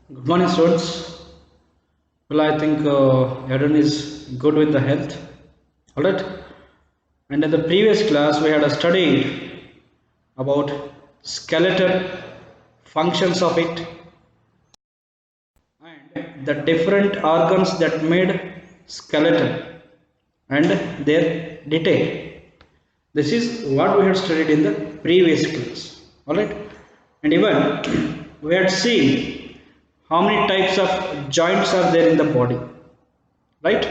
Good morning, students. Well, I think everyone is good with the health. All right. And in the previous class, we had studied about skeletal functions of it and the different organs that made skeleton and their detail. This is what we had studied in the previous class. All right. And even we had seen how many types of joints are there in the body, right?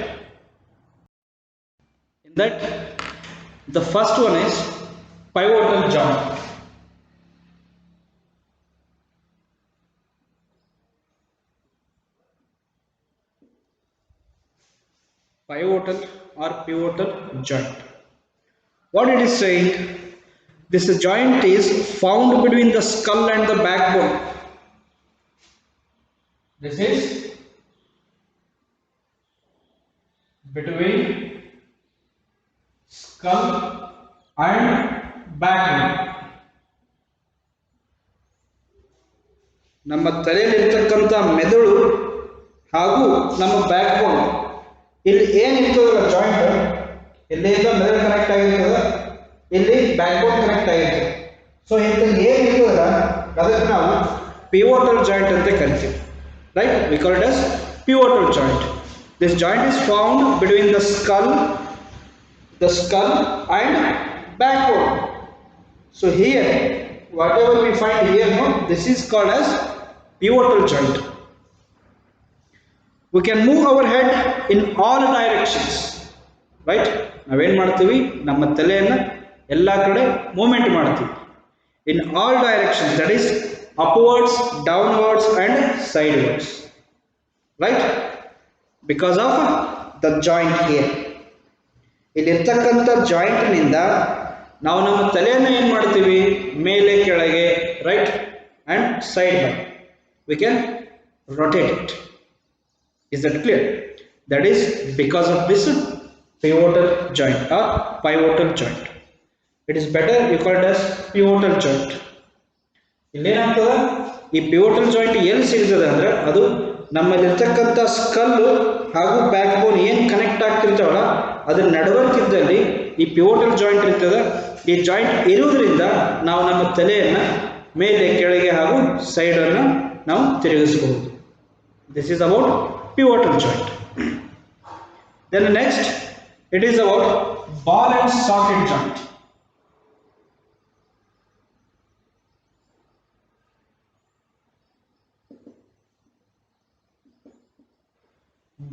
In that, the first one is pivotal joint. Pivotal or pivotal joint. What it is saying, this joint is found between the skull and the backbone. This is between skull and backbone. ನಮ್ಮ ತಲೆಯಲ್ಲಿರ್ತಕ್ಕಂಥ ಮೆದುಳು ಹಾಗೂ ನಮ್ಮ backbone ಇಲ್ಲಿ ಏನಿರ್ತದಲ್ಲ joint, ಇಲ್ಲಿಂದ ಮೆದುಳು connect ಆಗಿರ್ತದೆ, ಇಲ್ಲಿ backbone connect ಆಗಿರ್ತದೆ. ಸೊ ಇಂಥ ಏನಿರ್ತದಲ್ಲ ಅದಕ್ಕೆ ನಾವು ಪಿವೋಟಲ್ ಜಾಯಿಂಟ್ ಅಂತ ಕರಿತೀವಿ, right? We call it as pivotal joint. This joint is found between the skull and backbone. So here whatever we find here, no, this is called as pivotal joint. We can move our head in all directions, right? ನಾವೇನ್ ಮಾಡ್ತೀವಿ, ನಮ್ಮ ತಲೆಯನ್ನ ಎಲ್ಲ ಕಡೆ movement ಮಾಡ್ತೀವಿ in all directions, that is upwards, downwards and sideways, right? Because of the joint here. ಇಲ್ಲಿರ್ತಕ್ಕಂಥ ಜಾಯಿಂಟ್ನಿಂದ ನಾವು ನಮ್ಮ ತಲೆಯನ್ನು ಏನು ಮಾಡ್ತೀವಿ, ಮೇಲೆ ಕೆಳಗೆ, right and side by we can rotate it. Is that clear? That is because of this pivotal joint or pivotal joint. It is better you call it as pivotal joint. ಇಲ್ಲೇನಾಗ್ತದ, ಈ ಪಿವೋಟಲ್ ಜಾಯಿಂಟ್ ಎಲ್ಲಿ ಸಿಗ್ತದೆ ಅಂದರೆ ಅದು ನಮ್ಮಲ್ಲಿರ್ತಕ್ಕಂಥ skull ಹಾಗೂ back ಬೋನ್ ಏನು connect ಆಗ್ತಿರ್ತಾವಲ್ಲ ಅದ್ರ ನಡವಳಿಕಿದ್ದಲ್ಲಿ ಈ ಪಿವೋಟಲ್ ಜಾಯಿಂಟ್ ಇರ್ತದೆ. ಈ ಜಾಯಿಂಟ್ ಇರುವುದರಿಂದ ನಾವು ನಮ್ಮ ತಲೆಯನ್ನು ಮೇಲೆ ಕೆಳಗೆ ಹಾಗೂ ಸೈಡನ್ನು ನಾವು ತಿರುಗಿಸಬಹುದು. This is about pivotal joint. Then next it is about ball and socket joint.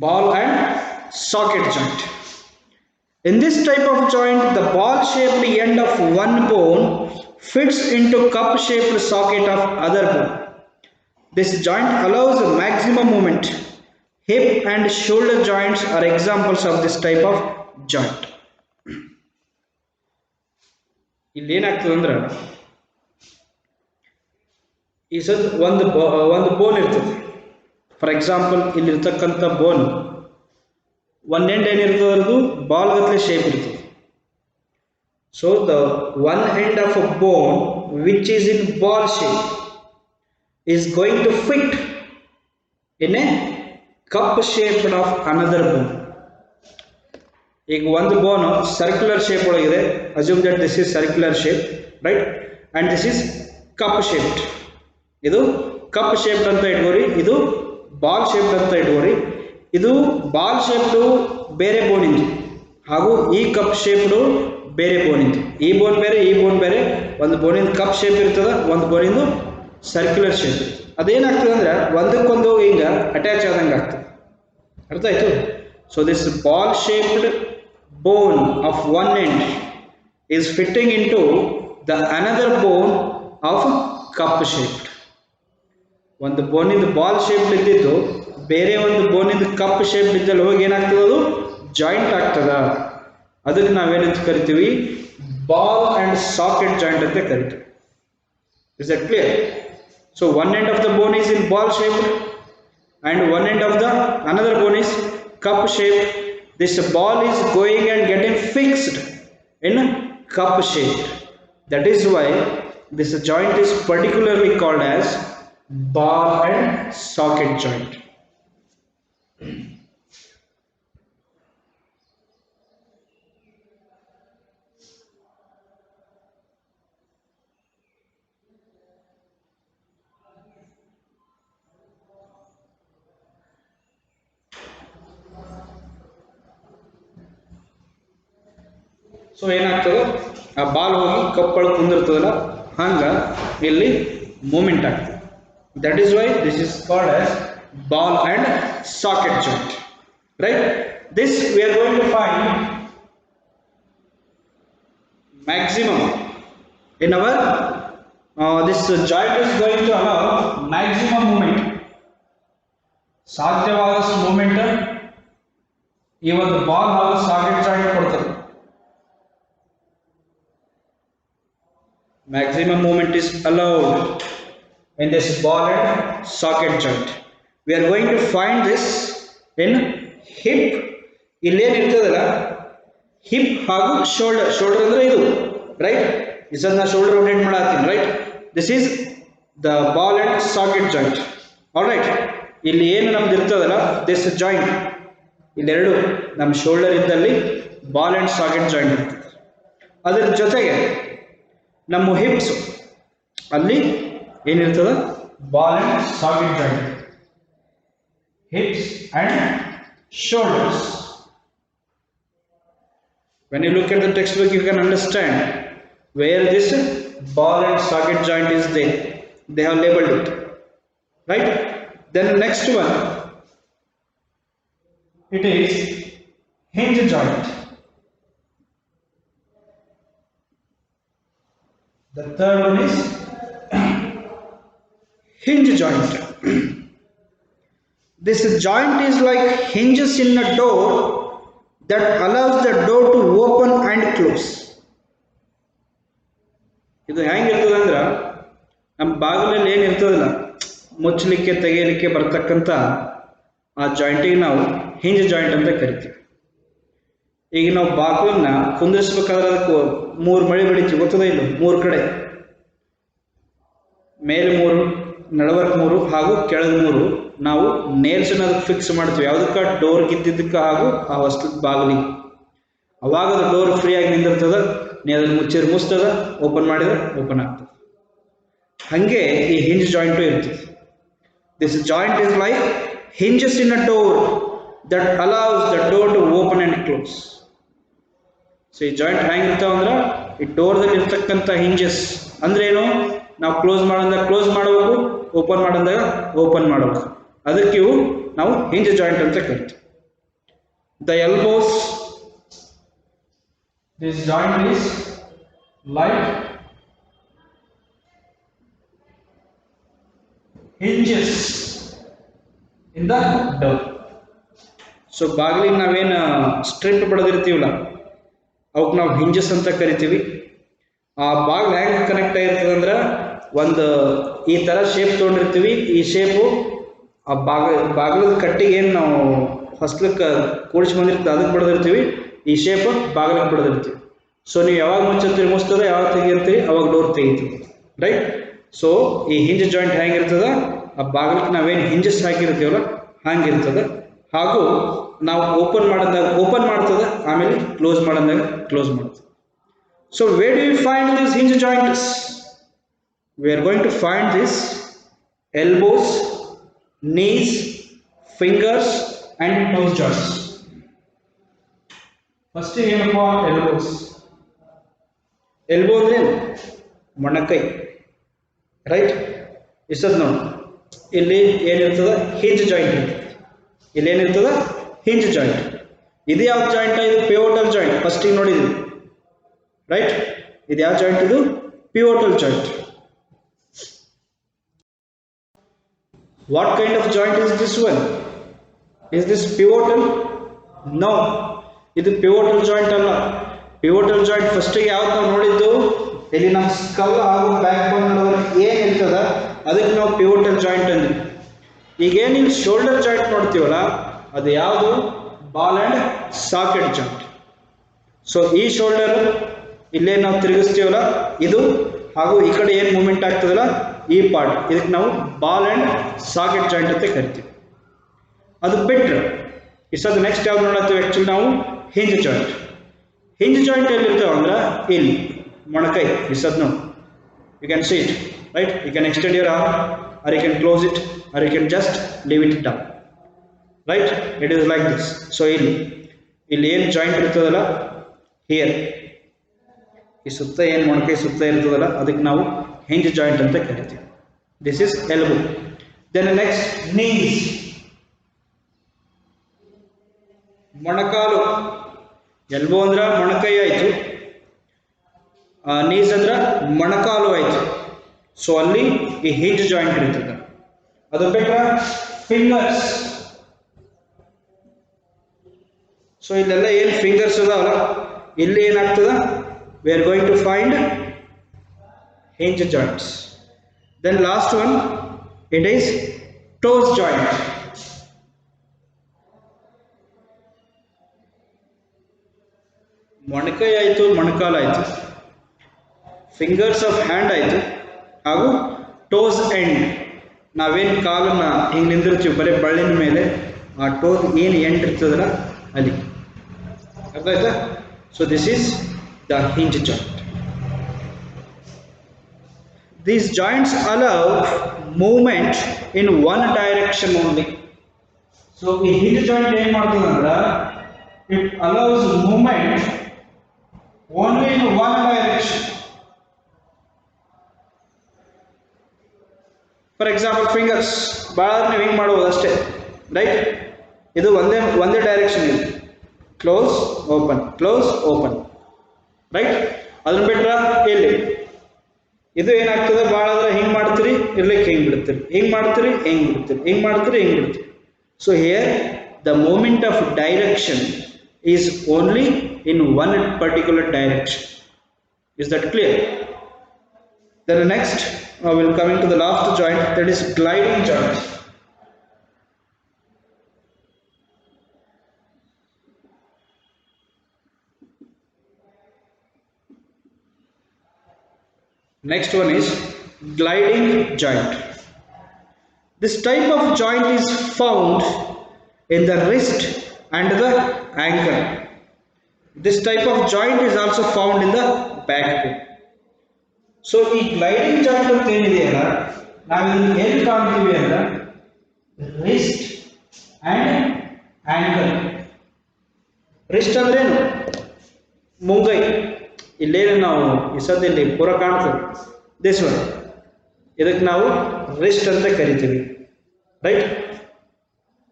Ball and socket joint. In this type of joint, the ball-shaped end of one bone fits into cup-shaped socket of other bone. This joint allows maximum movement. Hip and shoulder joints are examples of this type of joint. ಇಲ್ಲಿ ಏನಾಗ್ತದೆ ಅಂದ್ರೆ, ಈ ಸದ್ ಒಂದು ಬೋನ್ ಇರ್ತದೆ. For example ಇಲ್ಲಿರ್ತಕ್ಕಂಥ bone one end ಏನಿರ್ತದದು ball ಗತ್ತಲೆ ಶೇಪ್ ಇರ್ತದೆ. So the one end of a bone which is in ball shape is going to fit in a cup shape of another bone. ಈಗ ಒಂದು ಬೋನ್ ಸರ್ಕ್ಯುಲರ್ ಶೇಪ್ ಒಳಗಿದೆ, assume that this is circular shape, right, and this is cup shaped. ಇದು cup shaped ಅಂತ ಇಟ್ಕೋರಿ, ಇದು ball shaped ಅಂತ ಇಟ್ಕೋರಿ. ಇದು ಬಾಲ್ ಶೇಪ್ಡು ಬೇರೆ ಬೋನಿಂದು ಹಾಗೂ ಈ ಕಪ್ ಶೇಪ್ಡು ಬೇರೆ ಬೋನಿಂದು. ಈ ಬೋನ್ ಬೇರೆ, ಈ ಬೋನ್ ಬೇರೆ. ಒಂದು ಬೋನಿಂದ ಕಪ್ ಶೇಪ್ ಇರ್ತದೆ, ಒಂದು ಬೋನಿಂದು ಸರ್ಕ್ಯುಲರ್ ಶೇಪ್ ಇರ್ತದೆ. ಅದೇನಾಗ್ತದೆ ಅಂದ್ರೆ ಒಂದಕ್ಕೊಂದು ಹಿಂಗೆ ಅಟ್ಯಾಚ್ ಆದಂಗೆ ಆಗ್ತದೆ. ಅರ್ಥ ಆಯ್ತು? So this ball shaped bone of one end is fitting in to the another bone of cup shaped. ಒಂದು ಬೋನಿಂದ ಬಾಲ್ ಶೇಪ್ ಇದ್ದಿದ್ದು ಬೇರೆ ಒಂದು ಬೋನಿಂದ ಕಪ್ ಶೇಪ್ ಇದ್ದಲ್ಲಿ ಹೋಗಿ ಏನಾಗ್ತದೆ, ಅದು ಜಾಯಿಂಟ್ ಆಗ್ತದ. ಅದಕ್ಕೆ ನಾವೇನಂತ ಕರಿತೀವಿ, ಬಾಲ್ ಅಂಡ್ ಸಾಕೆಟ್ ಜಾಯಿಂಟ್ ಅಂತ ಕರಿತೀವಿ. Is that clear? So one end of the bone is in ball shape and one end of the another bone is cup shape. This ball is going and getting fixed in cup shape. That is why this joint is particularly called as ball and socket joint. So ಏನಾಗ್ತದೆ, ಆ ball ಹೋಗಿ ಕಪ್ಪಳು ಕುಂದಿರ್ತದಲ್ಲ, ಹಂಗ ಇಲ್ಲಿ movement ಆಗ್ತದೆ. That is why this is called as ball and socket joint. Right, this we are going to find maximum in our this joint is going to allow maximum movement. ಸಾಧ್ಯವಾದಷ್ಟು moment ಈ ಒಂದು ball ಹಾಗೂ socket joint ಕೊಡ್ತದೆ. Maximum movement is allowed in this ball and socket joint. We are going to find this in hip. ಇಲ್ಲೇನು ಇರ್ತದಲ್ಲ, hip ಹಾಗೂ shoulder. Shoulder ಅಂದ್ರೆ ಇದು, ರೈಟ್? ಇದನ್ನ ಶೋಲ್ಡರ್ ರೊಟೇಟ್ ಮಾಡತ್ತೀನಿ, right? This is the ball and socket joint. All right, ಇಲ್ಲಿ ಏನು ನಮ್ದು ಇರ್ತದಲ್ಲ, ದಿಸ್ ಜಾಯಿಂಟ್, ಇಲ್ಲೆರಡು ನಮ್ಮ ಶೋಲ್ಡರ್ ಇದ್ದಲ್ಲಿ ಬಾಲ್ ಅಂಡ್ ಸಾಕೆಟ್ ಜಾಯಿಂಟ್ ಇರ್ತದೆ. ಅದರ ಜೊತೆಗೆ ನಮ್ಮ ಹಿಪ್ಸ್ ಅಲ್ಲಿ ಏನಿರ್ತದ, ball and socket joint, hips and shoulders. When you look at the textbook, you can understand where this ball and socket joint is there. They have labeled it, right? Then next one, it is hinge joint. The third one is hinge joint. This joint is like hinges in a door that allows the door to open and close. ಇದು ಹೆಂಗಿರ್ತದೆ ಅಂದ್ರೆ, ನಮ್ಮ ಬಾಗಿಲಲ್ಲಿ ಏನಿರ್ತದಲ್ಲ, ಮುಚ್ಚಲಿಕ್ಕೆ ತೆಗೆಯಲಿಕ್ಕೆ ಬರ್ತಕ್ಕಂಥ ಆ ಜಾಯಿಂಟಿಗೆ ನಾವು hinge joint ಅಂತ ಕರಿತೀವಿ. ಈಗ ನಾವು ಬಾಗಿಲನ್ನ ಕುಂದಿರಿಸ್ಬೇಕಾದ್ರೆ ಅದಕ್ಕೆ 3 ಮಳೆ ಬೆಳಿತೀವಿ, ಗೊತ್ತದ? ಇಲ್ಲ, 3 ಕಡೆ, ಮೇಲೆ 3, ನಡವರ್ಕ್ 3 ಹಾಗೂ ಕೆಳಗೆ 3 ನಾವು ನೇಲ್ಸನ್ನ ಅದಕ್ಕೆ ಫಿಕ್ಸ್ ಮಾಡ್ತೀವಿ. ಯಾವುದಕ್ಕೆ? ಡೋರ್ಗೆ ಇದ್ದಿದ್ದಕ್ಕೆ ಹಾಗೂ ಆ ವಸ್ತುದ ಬಾಗಿಲಿಗೆ. ಅವಾಗ ಅದು ಡೋರ್ ಫ್ರೀಯಾಗಿ ನಿಂದಿರ್ತದ, ನೀ ಅದನ್ನು ಮುಚ್ಚಿದ್ರೆ ಮುಚ್ತದ, ಓಪನ್ ಮಾಡಿದ್ರೆ ಓಪನ್ ಆಗ್ತದೆ. ಹಾಗೆ ಈ ಹಿಂಜ್ ಜಾಯಿಂಟು ಇರ್ತದೆ. This joint is like hinges in a door that allows the door to open and close. So ಈ ಜಾಯಿಂಟ್ ಹೆಂಗಿರ್ತಾವ ಅಂದ್ರೆ, ಈ ಡೋರ್ದಲ್ಲಿ ಇರ್ತಕ್ಕಂಥ ಹಿಂಜಸ್ ಅಂದ್ರೆ ಏನು? ನಾವು ಕ್ಲೋಸ್ ಮಾಡಂದಾಗ ಕ್ಲೋಸ್ ಮಾಡಬೇಕು, ಓಪನ್ ಮಾಡಂದಾಗ ಓಪನ್ ಮಾಡಬೇಕು. ಅದಕ್ಕೆ ಇವು ನಾವು ಹಿಂಜ್ ಜಾಯಿಂಟ್ ಅಂತ ಕರಿತೀವಿ. The elbows, this joint is like hinges in the door. So ಬಾಗಿಲಿಗೆ ನಾವೇನು ಸ್ಟ್ರಿಪ್ ಬಡದಿರ್ತೀವಲ್ಲ, ಅವಕ್ಕೆ ನಾವು ಹಿಂಜಸ್ ಅಂತ ಕರಿತೀವಿ. ಆ ಬಾಗಿಲು ಹೆಂಗೆ ಕನೆಕ್ಟ್ ಆಗಿರ್ತದೆ ಅಂದ್ರೆ, ಒಂದು ಈ ಥರ ಶೇಪ್ ತೊಗೊಂಡಿರ್ತೀವಿ. ಈ ಶೇಪು ಆ ಬಾಗಿಲದ ಕಟ್ಟಿಗೆ ಏನು ನಾವು ಹೊಸ್ಲಕ್ಕೆ ಕೂಡಿಸಿ ಬಂದಿರ್ತೀವಿ ಅದಕ್ಕೆ ಬಡ್ದಿರ್ತೀವಿ. ಈ ಶೇಪ್ ಬಾಗಿಲಿಗೆ ಬಡ್ದಿರ್ತೀವಿ. ಸೊ ನೀವು ಯಾವಾಗ ಮುಚ್ಚಿರ್ತೀರಿ ಮುಚ್ತದೆ, ಯಾವಾಗ ತೆಗಿರ್ತೀರಿ ಅವಾಗ ಡೋರ್ ತೆಗಿತೀವಿ, ರೈಟ್? ಸೊ ಈ ಹಿಂಜ್ ಜಾಯಿಂಟ್ ಹೆಂಗಿರ್ತದೆ, ಆ ಬಾಗಿಲಿಗೆ ನಾವೇನು ಹಿಂಜಸ್ ಹಾಕಿರ್ತೀವಲ್ಲ ಹಂಗಿರ್ತದೆ. ಹಾಗೂ ನಾವು ಓಪನ್ ಮಾಡಿದಾಗ ಓಪನ್ ಮಾಡ್ತದೆ, ಆಮೇಲೆ ಕ್ಲೋಸ್ ಮಾಡಿದಾಗ ಕ್ಲೋಸ್ ಮಾಡ್ತದೆ. So where do you find these hinge joints? We are going to find this elbows, knees, fingers and toes joints. First ಏನಪ್ಪಾ elbows. Elbow ಅಂದ್ರೆ ಮೊಣಕೈ, ರೈಟ್? ಇಷ್ಟದ ನೋಡಿ, ಇಲ್ಲಿ ಏನಿರ್ತದ, ಹಿಂಜ್ ಜಾಯಿಂಟ್ ಇರ್ತದೆ. ಇಲ್ಲಿ ಏನಿರ್ತದ, ಹಿಂಜ್ ಜಾಯಿಂಟ್. ಇದು ಯಾವ ಜಾಯಿಂಟ್? ಇದು ಪಿವೋಟಲ್ ಜಾಯಿಂಟ್. ಫಸ್ಟಿಗೆ ನೋಡಿದ್ವಿ, ರೈಟ್? ಇದು ಯಾವ ಜಾಯಿಂಟ್? ಇದು pivotal joint. What kind of joint is this one? Is this pivotal? No, ಇದು ಪಿವೋಟಲ್ ಜಾಯಿಂಟ್ ಅಲ್ಲ. ಪಿವೋಟಲ್ ಜಾಯಿಂಟ್ ಫಸ್ಟಿಗೆ ಯಾವ್ದು ನಾವು ನೋಡಿದ್ದು, ಇಲ್ಲಿ ನಮ್ಮ ಸ್ಕಲ್ ಹಾಗೂ ಬ್ಯಾಕ್ ಬೋನ್ ನಡುವೆ ಏನು ಇರ್ತದ ಅದಕ್ಕೆ ನಾವು ಪಿವೋಟಲ್ ಜಾಯಿಂಟ್ ಅಂದ್ವಿ. ಈಗೇನು ಇಲ್ಲಿ ಶೋಲ್ಡರ್ ಜಾಯಿಂಟ್ ನೋಡ್ತೀವಲ್ಲ, ಅದು ಯಾವುದು? Ball and socket joint. So ಈ ಶೋಲ್ಡರ್ ಇಲ್ಲೇ ನಾವು ತಿರುಗಿಸ್ತೀವಲ್ಲ ಇದು, ಹಾಗೂ ಈ ಕಡೆ ಏನು ಮೂಮೆಂಟ್ ಆಗ್ತದಲ್ಲ ಈ ಪಾರ್ಟ್ ಇದಕ್ಕೆ ನಾವು ಬಾಲ್ ಆ್ಯಂಡ್ ಸಾಕೆಟ್ ಜಾಯಿಂಟ್ ಅಂತ ಕರಿತೀವಿ. ಅದು ಬಿಟ್ಟರೆ ಇಷ್ಟೊಂದು ನೆಕ್ಸ್ಟ್ ಯಾವ್ದು ನೋಡತ್ತೀವಿ ಆ್ಯಕ್ಚುಲಿ ನಾವು ಹಿಂಜ್ ಜಾಯಿಂಟ್. ಹಿಂಜ್ ಜಾಯಿಂಟ್ ಎಲ್ಲಿರ್ತಾವೆ ಅಂದ್ರೆ ಇಲ್ಲಿ ಮೊಣಕೈ ಇಷ್ಟೊಂದು ನೋಡಿ, you can see it right. You can extend your arm or you can close it or you can just leave it down, right? It is like this. So ಇಲ್ಲಿ ಏನು joint ಇರ್ತದಲ್ಲ here, ಈ ಸುತ್ತ ಏನು ಮೊಣಕೈ ಸುತ್ತ ಇರ್ತದಲ್ಲ ಅದಕ್ಕೆ ನಾವು ಹಿಂಜ್ ಜಾಯಿಂಟ್ ಅಂತ ಕರಿತೀವಿ. This is elbow. Then next knees, ಮೊಣಕಾಲು. ಎಲ್ಬೋ ಅಂದ್ರೆ ಮೊಣಕೈ ಆಯಿತು, ನೀಸ್ ಅಂದ್ರೆ ಮೊಣಕಾಲು ಆಯಿತು. ಸೊ ಅಲ್ಲಿ ಈ ಹಿಂಜ್ ಜಾಯಿಂಟ್ ಇರ್ತದೆ. ಅದು ಬಿಟ್ಟರೆ ಫಿಂಗರ್ಸ್. ಸೊ ಇಲ್ಲೆಲ್ಲ ಏನು ಫಿಂಗರ್ಸ್ ಅದಾವಲ್ಲ ಇಲ್ಲಿ ಏನಾಗ್ತದ, we are going to find hinge joints. Then last one it is toes joint. ಮೊಣಕೈ ಆಯಿತು, ಮೊಣಕಾಲು ಆಯಿತು, ಫಿಂಗರ್ಸ್ ಆಫ್ ಹ್ಯಾಂಡ್ ಆಯಿತು, ಹಾಗೂ ಟೋಸ್ ಎಂಡ್. ನಾವೇನು ಕಾಲನ್ನು ಹಿಂಗೆ ನಿಂದಿರ್ತೀವಿ ಬರೀ ಬಳ್ಳಿನ ಮೇಲೆ, ಆ ಟೋಸ್ ಏನು ಎಂಡ್ ಇರ್ತದಲ್ಲ ಅಲ್ಲಿ, ಅರ್ಥ ಆಯ್ತಾ? So this is the hinge joint. These joints allow movement in one direction only. So ಈ ಹಿಂಜ್ ಜಾಯಿಂಟ್ ಏನು ಮಾಡ್ತದೆ ಅಂದ್ರೆ it allows movement only in one direction. For example fingers ಭಾಳ ನೀವು ಹಿಂಗೆ ಮಾಡ್ಬೋದು ಅಷ್ಟೇ, ರೈಟ್? ಇದು ಒಂದೇ ಡೈರೆಕ್ಷನ್ ಇದೆ, close open close open, right? ಅದನ್ನ ಬಿಟ್ರೆ ಇಲ್ಲಿ ಇದು ಏನಾಗ್ತದೆ, ಭಾಳ ಆದರೆ ಹಿಂಗೆ ಮಾಡ್ತೀರಿ, ಇರ್ಲಿಕ್ಕೆ ಹಿಂಗೆ ಬಿಡ್ತೀರಿ, ಹಿಂಗೆ ಮಾಡ್ತೀರಿ, ಹಿಂಗೆ ಬಿಡ್ತೀರಿ, ಹಿಂಗೆ ಮಾಡ್ತೀರಿ, ಹಿಂಗೆ ಬಿಡ್ತೀರಿ. So here the movement of direction is only in one particular direction. Is that clear? Then next we'll coming to the last joint, that is gliding joint. Next one is gliding joint. This type of joint is found in the wrist and the ankle. This type of joint is also found in the backbone. So ಈ gliding joint ಅಂತ ಏನಿದೆಯಲ್ಲ, ನಾವು ಎಲ್ಲಿ ಕಾಣ್ತೀವಿ ಅಂದ್ರೆ wrist and ankle. Wrist ಅಂದ್ರೆ ಏನು? ಮುಂಗೈ. ಇಲ್ಲೇನು ನಾವು ಇಸದಲ್ಲಿ ಪೂರ ಕಾಣ್ತದೆ, ದಿಸ್ ಒನ್, ಇದಕ್ಕೆ ನಾವು ರಿಸ್ಟ್ ಅಂತ ಕರಿತೀವಿ, right?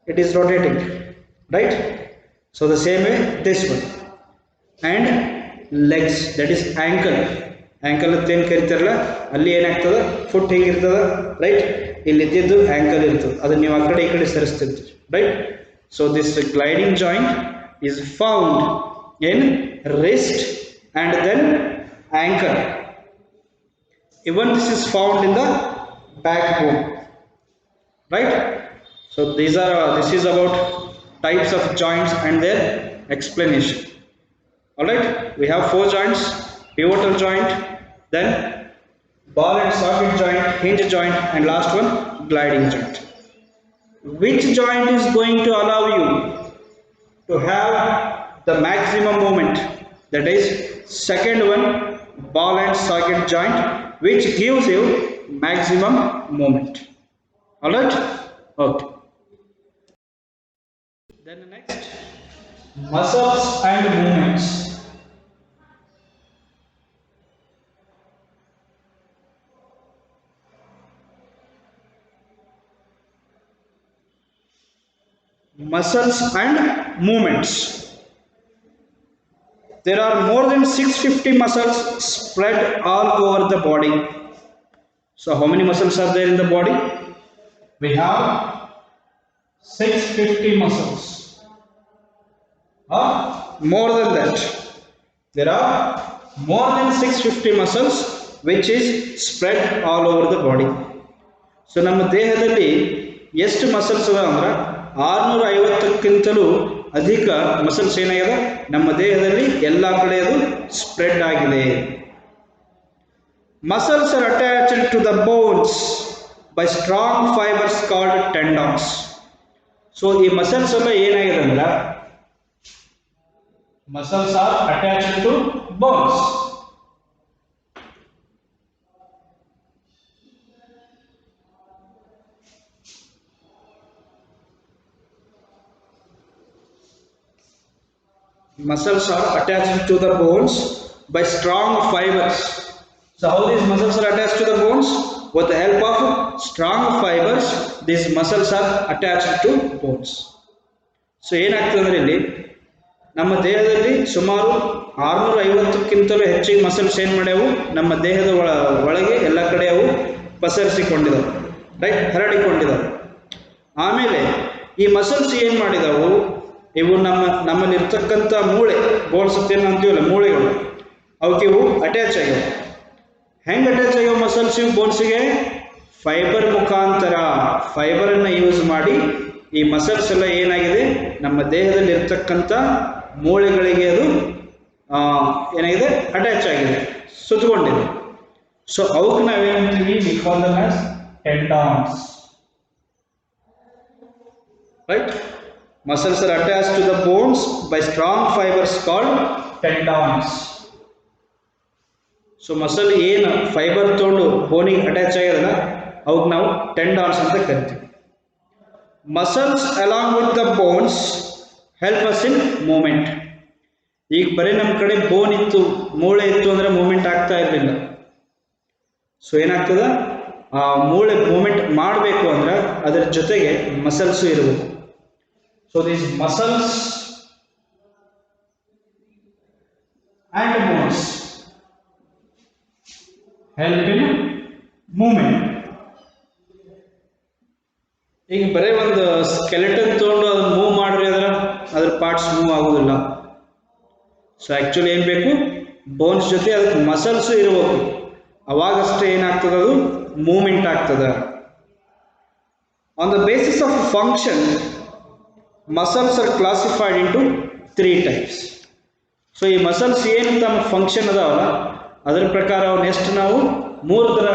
It is rotating, right? So the same way this one. And legs, that is ankle. Ankle ಅಂತ ಏನು ಕರಿತಾರಲ್ಲ ಅಲ್ಲಿ ಏನಾಗ್ತದೆ, ಫುಟ್ ಹಿಂಗಿರ್ತದೆ, ರೈಟ್? ಇಲ್ಲಿ ಇದ್ದಿದ್ದು ಆ್ಯಂಕಲ್ ಇರ್ತದೆ, ಅದನ್ನ ನೀವು ಆ ಕಡೆ ಈ ಕಡೆ ಸರಿಸ್ತಿರ್ತೀರಿ, right? So this gliding joint is found in wrist and then ankle. Even this is found in the back bone, right? So this is about types of joints and their explanation. All right, we have 4 joints: pivotal joint, then ball and socket joint, hinge joint, and last one gliding joint. Which joint is going to allow you to have the maximum movement? That is second one, ball and socket joint, which gives you maximum movement. All right, okay. Then next, muscles and movements. Muscles and movements. There are more than 650 muscles spread all over the body. So how many muscles are there in the body? We have 650 muscles. More than that, there are more than 650 muscles which is spread all over the body. So ನಮ್ಮ ದೇಹದಲ್ಲಿ ಎಷ್ಟು muscles ಅದ ಅಂದ್ರೆ 650ಕ್ಕಿಂತಲೂ ಅಧಿಕ muscles ಏನಾಗಿದೆ ನಮ್ಮ ದೇಹದಲ್ಲಿ ಎಲ್ಲ ಕಡೆ ಅದು ಸ್ಪ್ರೆಡ್ ಆಗಿದೆ. Muscles are attached to the bones by strong fibers called tendons. So ಈ ಮಸಲ್ಸ್ ಎಲ್ಲ ಏನಾಗಿದೆ ಅಂದ್ರೆ muscles are attached to bones. Muscles are attached to the bones by strong fibers. So how these muscles are attached to the bones? With the help of strong fibers, these muscles are attached to bones. So ಏನಾಗ್ತದೆ ಅಂದ್ರೆ ಇಲ್ಲಿ ನಮ್ಮ ದೇಹದಲ್ಲಿ ಸುಮಾರು 650ಕ್ಕಿಂತಲೂ ಹೆಚ್ಚಿಗೆ muscles ಏನು ಮಾಡ್ಯಾವು ನಮ್ಮ ದೇಹದ ಒಳಗೆ ಎಲ್ಲ ಕಡೆ ಅವು ಪಸರಿಸಿಕೊಂಡಿದ್ದಾವೆ, ರೈಟ್, ಹರಡಿಕೊಂಡಿದ್ದಾವೆ. ಆಮೇಲೆ ಈ ಮಸಲ್ಸ್ ಏನು ಮಾಡಿದಾವು, ಇವು ನಮ್ಮಲ್ಲಿರ್ತಕ್ಕಂಥ ಮೂಳೆ, ಬೋನ್ಸ್ ಏನು ಅಂತೀವಲ್ಲ ಮೂಳೆಗಳು, ಅವಕ್ಕೆ ಇವು ಅಟ್ಯಾಚ್ ಆಗ್ಯಾವ. ಹೆಂಗೆ ಅಟ್ಯಾಚ್ ಆಗ್ಯಾವ ಮಸಲ್ಸ್ ಇವು ಬೋನ್ಸಿಗೆ? ಫೈಬರ್ ಮುಖಾಂತರ, ಫೈಬರನ್ನು ಯೂಸ್ ಮಾಡಿ ಈ ಮಸಲ್ಸ್ ಎಲ್ಲ ಏನಾಗಿದೆ ನಮ್ಮ ದೇಹದಲ್ಲಿ ಇರ್ತಕ್ಕಂಥ ಮೂಳೆಗಳಿಗೆ ಅದು ಏನಾಗಿದೆ ಅಟ್ಯಾಚ್ ಆಗಿದೆ, ಸುತ್ತಕೊಂಡಿದೆ. ಸೊ ಅವಕ್ಕೆ ನಾವೇನಂತೀವಿ, we call them as tendons, right. Muscles are attached to the bones by strong fibers called tendons. So muscle ಏನು ಫೈಬರ್ ತೊಗೊಂಡು ಬೋನಿಗೆ ಅಟ್ಯಾಚ್ ಆಗ್ಯದಲ್ಲ ಅವಕ್ಕೆ ನಾವು ಟೆಂಡಾನ್ಸ್ ಅಂತ ಕರಿತೀವಿ. Muscles along with the bones help us in movement. ಈಗ ಬರೀ ನಮ್ಮ ಕಡೆ ಬೋನ್ ಇತ್ತು, ಮೂಳೆ ಇತ್ತು ಅಂದರೆ ಮೂಮೆಂಟ್ ಆಗ್ತಾ ಇರಲಿಲ್ಲ. ಸೊ ಏನಾಗ್ತದ, ಆ ಮೂಳೆ ಮೂಮೆಂಟ್ ಮಾಡಬೇಕು ಅಂದ್ರೆ ಅದರ ಜೊತೆಗೆ ಮಸಲ್ಸು ಇರಬೇಕು. So these muscles and bones help in movement. ಈಗ ಬರೀ ಒಂದು ಸ್ಕೆಲೆಟನ್ ತೊಗೊಂಡು ಅದನ್ನ ಮೂವ್ ಮಾಡ್ರಿ ಅಂದ್ರೆ ಅದ್ರ ಪಾರ್ಟ್ಸ್ ಮೂವ್ ಆಗೋದಿಲ್ಲ. ಸೊ ಆ್ಯಕ್ಚುಲಿ ಏನು ಬೇಕು, ಬೋನ್ಸ್ ಜೊತೆ ಅದಕ್ಕೆ ಮಸಲ್ಸು ಇರಬೇಕು, ಅವಾಗಷ್ಟೇ ಏನಾಗ್ತದೆ ಅದು ಮೂವ್ಮೆಂಟ್ ಆಗ್ತದೆ. On the basis of function muscles are classified into 3 types. So ಈ ಮಸಲ್ಸ್ ಏನು ತಮ್ಮ ಫಂಕ್ಷನ್ ಅದಾವಲ್ಲ ಅದರ ಪ್ರಕಾರ ಅವನ್ನ ಎಷ್ಟು ನಾವು 3 ಥರ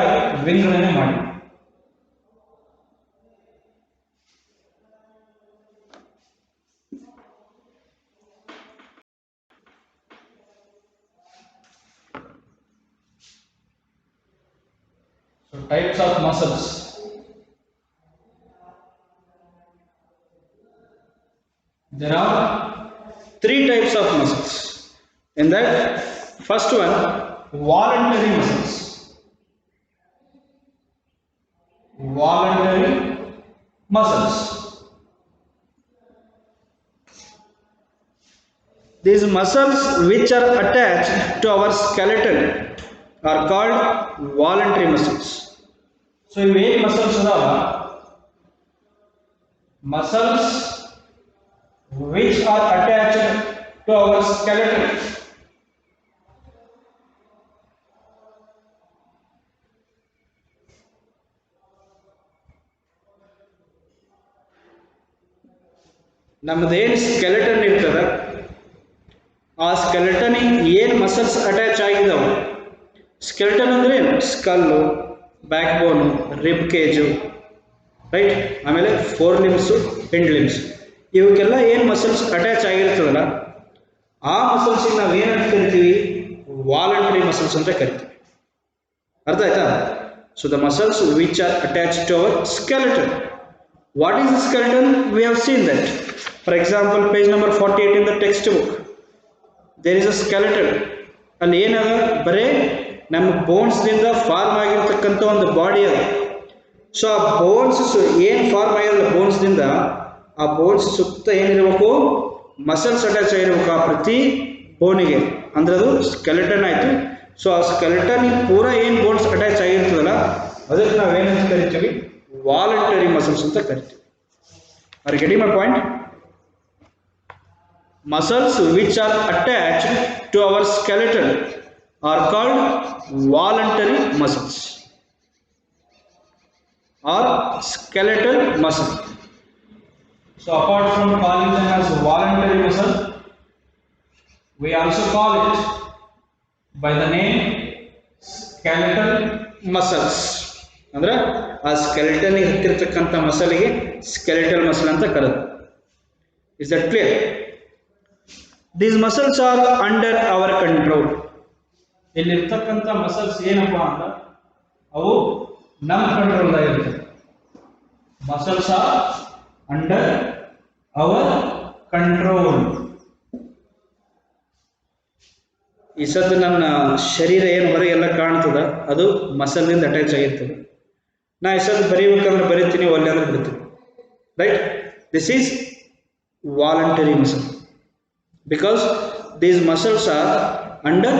ವಿಂಗಡಣೆ ಮಾಡಿ. So types of muscles. There are 3 types of muscles. In that, first one, voluntary muscles. Voluntary muscles. These muscles which are attached to our skeleton are called voluntary muscles. So, these muscles are muscles which are attached to our skeleton. ನಮ್ಮದೇನು skeleton ಇರ್ತದೆ ಆ ಸ್ಕೆಲೆಟನಿಗೆ ಏನು muscles attach ಆಗಿದಾವೆ, skeleton ಅಂದರೆ ಏನು, skull, back ಬೋನು, rib cage, right, ಆಮೇಲೆ 4 ಲಿಂಬ್ಸು, ಹಿಂಡ್ limbs, ಇವಕ್ಕೆಲ್ಲ ಏನು ಮಸಲ್ಸ್ ಅಟ್ಯಾಚ್ ಆಗಿರ್ತದಲ್ಲ ಆ ಮಸಲ್ಸಿಗೆ ನಾವು ಏನಂತ ಕರಿತೀವಿ, ವಾಲಂಟರಿ ಮಸಲ್ಸ್ ಅಂತ ಕರಿತೀವಿ. ಅರ್ಥ ಆಯ್ತಾ? So the muscles which are attach to our skeleton. What is the skeleton? We have seen that. For example page number 48 in the textbook there is a skeleton. ಅಲ್ಲಿ ಏನದ, ಬರೇ ನಮ್ಮ ಬೋನ್ಸ್ದಿಂದ form ಆಗಿರ್ತಕ್ಕಂಥ ಒಂದು ಬಾಡಿ ಅದ. So ಆ bones ಏನು form ಆಗಿರಲ್ಲ ಬೋನ್ಸ್ದಿಂದ, ಆ ಬೋನ್ಸ್ ಸುತ್ತ ಏನಿರಬೇಕು, ಮಸಲ್ಸ್ ಅಟ್ಯಾಚ್ ಆಗಿರ್ಬೇಕು ಆ ಪ್ರತಿ ಬೋನಿಗೆ, ಅಂದ್ರೆ ಅದು ಸ್ಕೆಲೆಟನ್ ಆಯಿತು. ಸೊ ಆ ಸ್ಕೆಲೆಟನಿಗೆ ಪೂರ ಏನು ಬೋನ್ಸ್ ಅಟ್ಯಾಚ್ ಆಗಿರ್ತದಲ್ಲ ಅದಕ್ಕೆ ನಾವೇನಂತ ಕರಿತೀವಿ, ವಾಲಂಟರಿ ಮಸಲ್ಸ್ ಅಂತ ಕರಿತೀವಿ. Are you getting my point? Muscles which are attached to our skeleton are called voluntary muscles or skeletal muscle. So apart from calling them as voluntary muscle, we also call it by the name skeletal muscles. ಅಂದ್ರೆ ಆ skeleton ಗೆ ಹತ್ತಿರತಕ್ಕಂತ ಮಸಲಿಗೆ skeletal muscle ಅಂತ ಕರೆದು. Is that clear? These muscles are under our control. ಇಲ್ಲಿರ್ತಕ್ಕಂಥ muscles ಏನಪ್ಪಾ ಅಂತ ಅವು ನಮ್ಮ ಕಂಟ್ರೋಲ್ ದಾಗ ಇರ್ತವೆ. Muscles R under hour control. ಈ ಸದ್ದು ನನ್ನ ಶರೀರ ಏನು ಹೊರಗೆಲ್ಲ ಕಾಣ್ತದ ಅದು ಮಸಲ್ ನಿಂದ ಅಟ್ಯಾಚ್ ಆಗಿರ್ತದೆ. ನಾ ಈ ಸದ್ದು ಬರೀಬೇಕಂದ್ರೆ ಬರೀತೀನಿ, ಒಲ್ಲೆ ಅಂದ್ರೆ ಬಿಡ್ತೀನಿ. Right? This is voluntary muscle because these muscles R under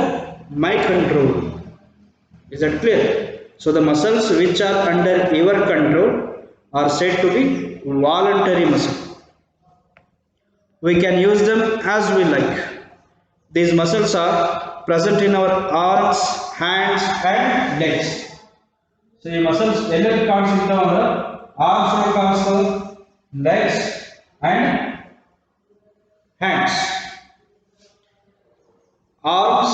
my control. Is that clear? So the muscles which are under your control are said to be voluntary muscle. We can use them as we like. These muscles are present in our arms, hands and legs. So the muscles ಎಲ್ಲೆಲ್ಲಿ ಕಾಣಿಸ್ತಾವ ಅಂದ್ರೆ arms ಒಳಗೆ ಕಾಣಿಸ್ತಾವ, legs and hands. Arms,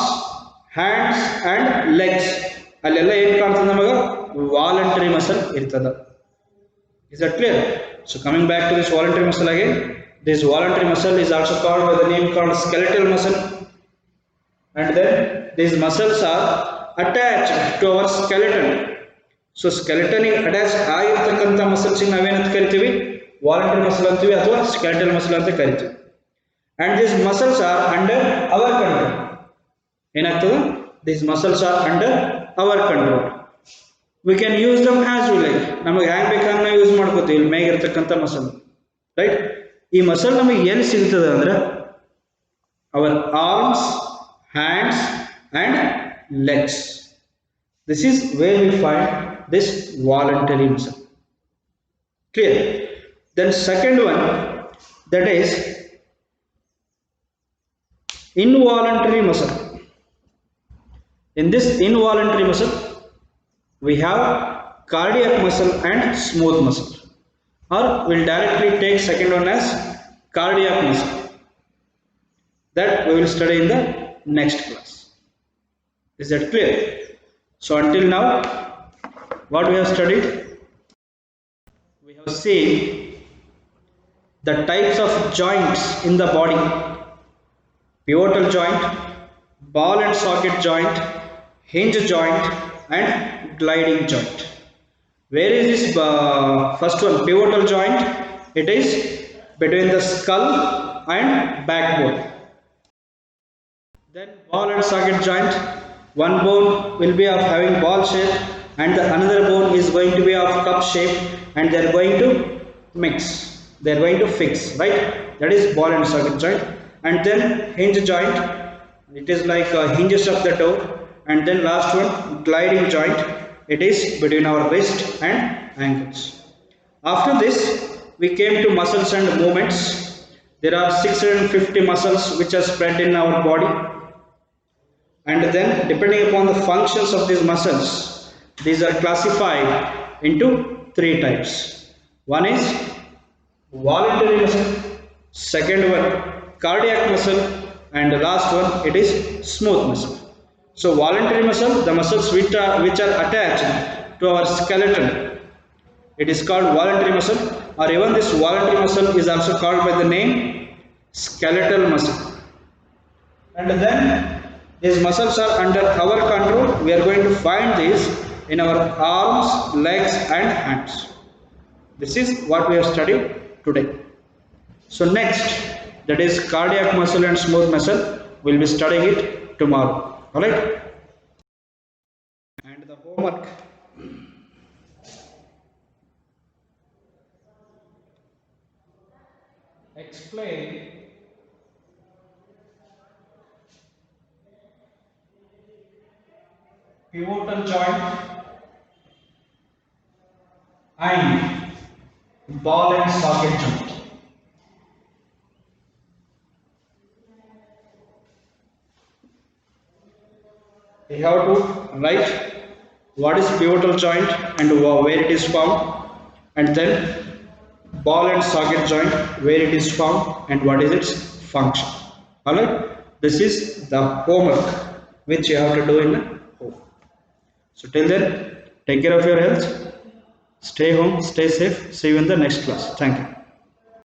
hands and legs ಅಲ್ಲೆಲ್ಲ ಏನು ಕಾಣ್ತದೆ ನಮಗೆ voluntary muscle ಇರ್ತದ. Is that clear? So coming back to this voluntary muscle again, this voluntary muscle is also called by the name called skeletal muscle, and then these muscles are attached to our skeleton. So skeleton ಗೆ attach ಆಗಿರ್ತಕ್ಕಂಥ muscles ನಾವೇನಂತ ಕರಿತೀವಿ? Voluntary muscle ಅಂತೀವಿ ಅಥವಾ skeletal muscle ಅಂತ ಕರಿತೀವಿ. And these muscles are under our control. ಏನಾಗ್ತದೆ? These muscles are under our control. We can use them as we like. ನಮಗೆ ಹ್ಯಾಂಗ್ ಬೇಕಾದ್ರೆ ನಾವು ಯೂಸ್ ಮಾಡ್ಕೋತೀವಿ ಇಲ್ಲಿ ಮೇಗಿರ್ತಕ್ಕಂಥ ಮಸಲ್. ರೈಟ್? ಈ ಮಸಲ್ ನಮಗೆ ಎಲ್ಲಿ ಸಿಗ್ತದೆ ಅಂದ್ರೆ our arms, hands and legs. This is where we find this voluntary muscle. Clear? Then second one, that is involuntary muscle. In this involuntary muscle, we have cardiac muscle and smooth muscle. Or we'll directly take second one as cardiac muscle. That we will study in the next class. Is that clear? So until now, what we have studied? We have seen the types of joints in the body. Pivotal joint, ball and socket joint, hinge joint and gliding joint. Where is this first one? Pivotal joint. It is between the skull and backbone. Then ball and socket joint. One bone will be of having ball shape and the another bone is going to be of cup shape, and they are going to mix. They are going to fix. Right? That is ball and socket joint. And then hinge joint, it is like hinges of the toe, and then last one gliding joint, it is between our wrist and ankles. After this we came to muscles and movements. There are 650 muscles which are spread in our body, and then depending upon the functions of these muscles, these are classified into three types. One is voluntary muscle, second one cardiac muscle, and the last one it is smooth muscle. So voluntary muscle, the muscles which are attached to our skeleton, it is called voluntary muscle, or even this voluntary muscle is also called by the name skeletal muscle. And then these muscles are under our control. We are going to find these in our arms, legs and hands. This is what we have studied today. So next, that is cardiac muscle and smooth muscle, we'll be studying it tomorrow. Alright? And the homework. Explain pivotal joint and ball and socket joint. We have to write what is pivotal joint and where it is found, and then ball and socket joint, where it is found and what is its function. Alright, this is the homework which you have to do in home. So till then, take care of your health, stay home, stay safe. See you in the next class. Thank you.